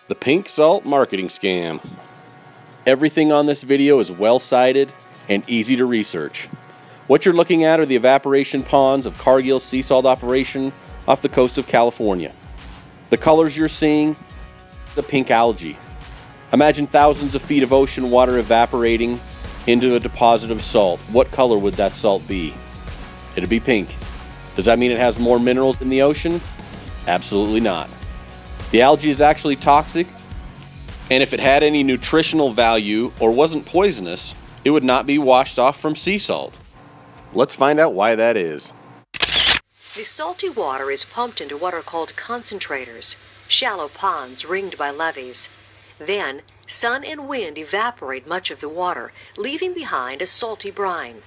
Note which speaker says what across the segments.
Speaker 1: The pink salt marketing scam. Everything on this video is well cited and easy to research. What you're looking at are the evaporation ponds of Cargill's sea salt operation off the coast of California. The colors you're seeing, the pink algae. Imagine thousands of feet of ocean water evaporating into a deposit of salt. What color would that salt be? It'd be pink. Does that mean it has more minerals in the ocean? Absolutely not. The algae is actually toxic, and if it had any nutritional value or wasn't poisonous, it would not be washed off from sea salt. Let's find out why that is.
Speaker 2: The salty water is pumped into what are called concentrators, shallow ponds ringed by levees. Then, sun and wind evaporate much of the water, leaving behind a salty brine.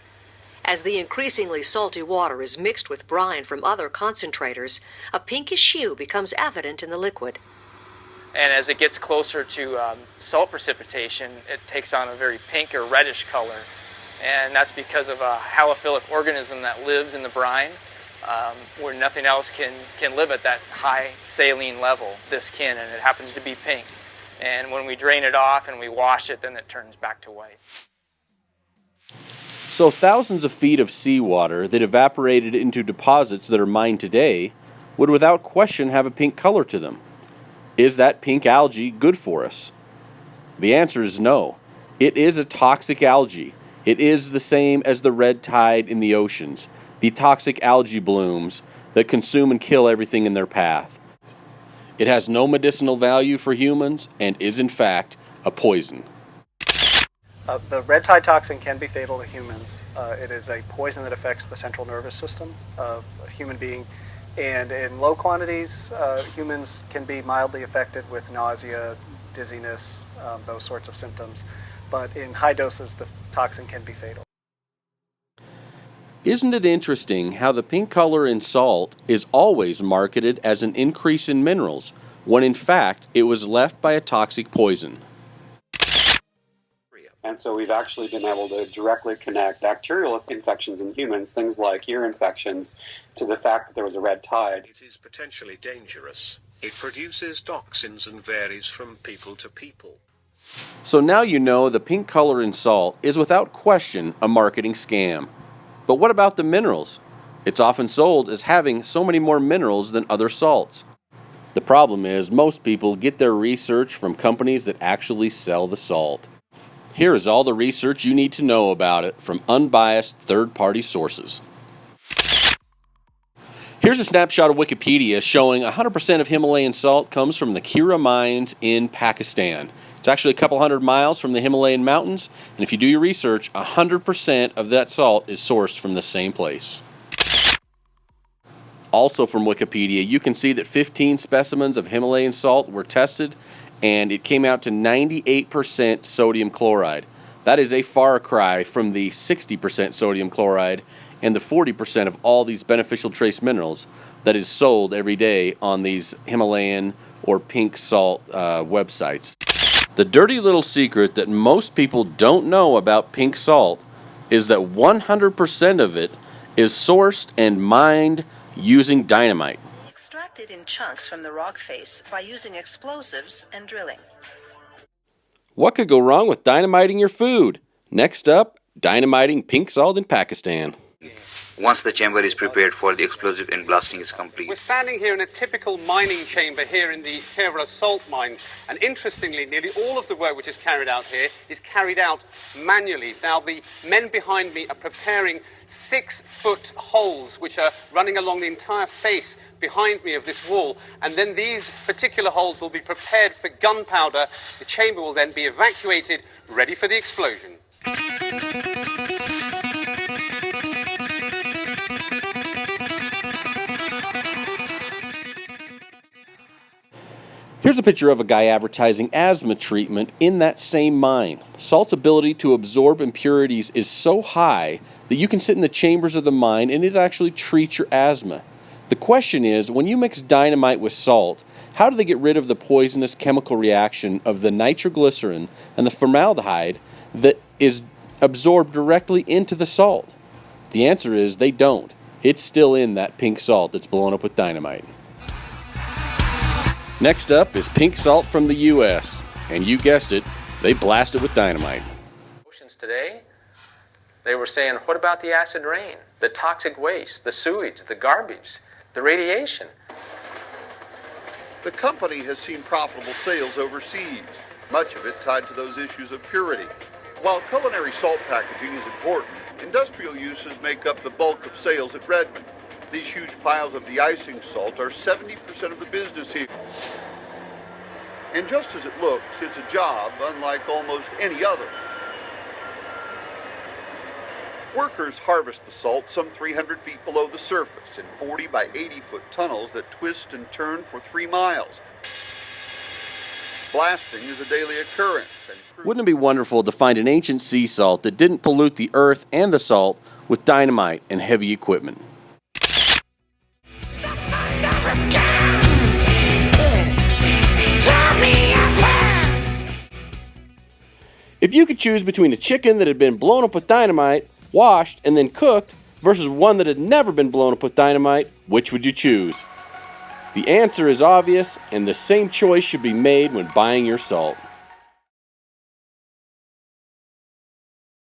Speaker 2: As the increasingly salty water is mixed with brine from other concentrators, a pinkish hue becomes evident in the liquid.
Speaker 3: And as it gets closer to salt precipitation, it takes on a very pink or reddish color. And that's because of a halophilic organism that lives in the brine, where nothing else can live at that high saline level. This can, and it happens to be pink. And when we drain it off and we wash it, then it turns back to white.
Speaker 1: So thousands of feet of seawater that evaporated into deposits that are mined today would without question have a pink color to them. Is that pink algae good for us? The answer is no. It is a toxic algae. It is the same as the red tide in the oceans, the toxic algae blooms that consume and kill everything in their path. It has no medicinal value for humans and is in fact a poison.
Speaker 4: The red tide toxin can be fatal to humans. It is a poison that affects the central nervous system of a human being. And in low quantities, humans can be mildly affected with nausea, dizziness, those sorts of symptoms. But in high doses, the toxin can be fatal.
Speaker 1: Isn't it interesting how the pink color in salt is always marketed as an increase in minerals, when in fact it was left by a toxic poison?
Speaker 5: And so we've actually been able to directly connect bacterial infections in humans, things like ear infections, to the fact that there was a red tide.
Speaker 6: It is potentially dangerous. It produces toxins and varies from people to people.
Speaker 1: So now you know the pink color in salt is without question a marketing scam. But what about the minerals? It's often sold as having so many more minerals than other salts. The problem is most people get their research from companies that actually sell the salt. Here is all the research you need to know about it from unbiased third-party sources. Here's a snapshot of Wikipedia showing 100% of Himalayan salt comes from the Kira mines in Pakistan. It's actually a couple hundred miles from the Himalayan mountains, and if you do your research, 100% of that salt is sourced from the same place. Also from Wikipedia, you can see that 15 specimens of Himalayan salt were tested, and it came out to 98% sodium chloride. That is a far cry from the 60% sodium chloride and the 40% of all these beneficial trace minerals that is sold every day on these Himalayan or pink salt websites. The dirty little secret that most people don't know about pink salt is that 100% of it is sourced and mined using dynamite.
Speaker 7: Extracted in chunks from the rock face by using explosives and drilling.
Speaker 1: What could go wrong with dynamiting your food? Next up, dynamiting pink salt in Pakistan.
Speaker 8: Once the chamber is prepared for the explosive and blasting is complete.
Speaker 9: We're standing here in a typical mining chamber here in the Kira salt mines, and interestingly, nearly all of the work which is carried out here is carried out manually. Now, the men behind me are preparing 6-foot holes which are running along the entire face behind me of this wall, and then these particular holes will be prepared for gunpowder. The chamber will then be evacuated, ready for the explosion.
Speaker 1: Here's a picture of a guy advertising asthma treatment in that same mine. Salt's ability to absorb impurities is so high that you can sit in the chambers of the mine and it actually treats your asthma. The question is, when you mix dynamite with salt, how do they get rid of the poisonous chemical reaction of the nitroglycerin and the formaldehyde that is absorbed directly into the salt? The answer is they don't. It's still in that pink salt that's blown up with dynamite. Next up is pink salt from the U.S., and you guessed it, they blast it with dynamite.
Speaker 10: Oceans today, they were saying, what about the acid rain, the toxic waste, the sewage, the garbage, the radiation?
Speaker 11: The company has seen profitable sales overseas, much of it tied to those issues of purity. While culinary salt packaging is important, industrial uses make up the bulk of sales at Redmond. These huge piles of de-icing salt are 70% of the business here. And just as it looks, it's a job unlike almost any other. Workers harvest the salt some 300 feet below the surface in 40 by 80 foot tunnels that twist and turn for 3 miles. Blasting is a daily occurrence.
Speaker 1: Wouldn't it be wonderful to find an ancient sea salt that didn't pollute the earth and the salt with dynamite and heavy equipment? If you could choose between a chicken that had been blown up with dynamite, washed, and then cooked, versus one that had never been blown up with dynamite, which would you choose? The answer is obvious, and the same choice should be made when buying your salt.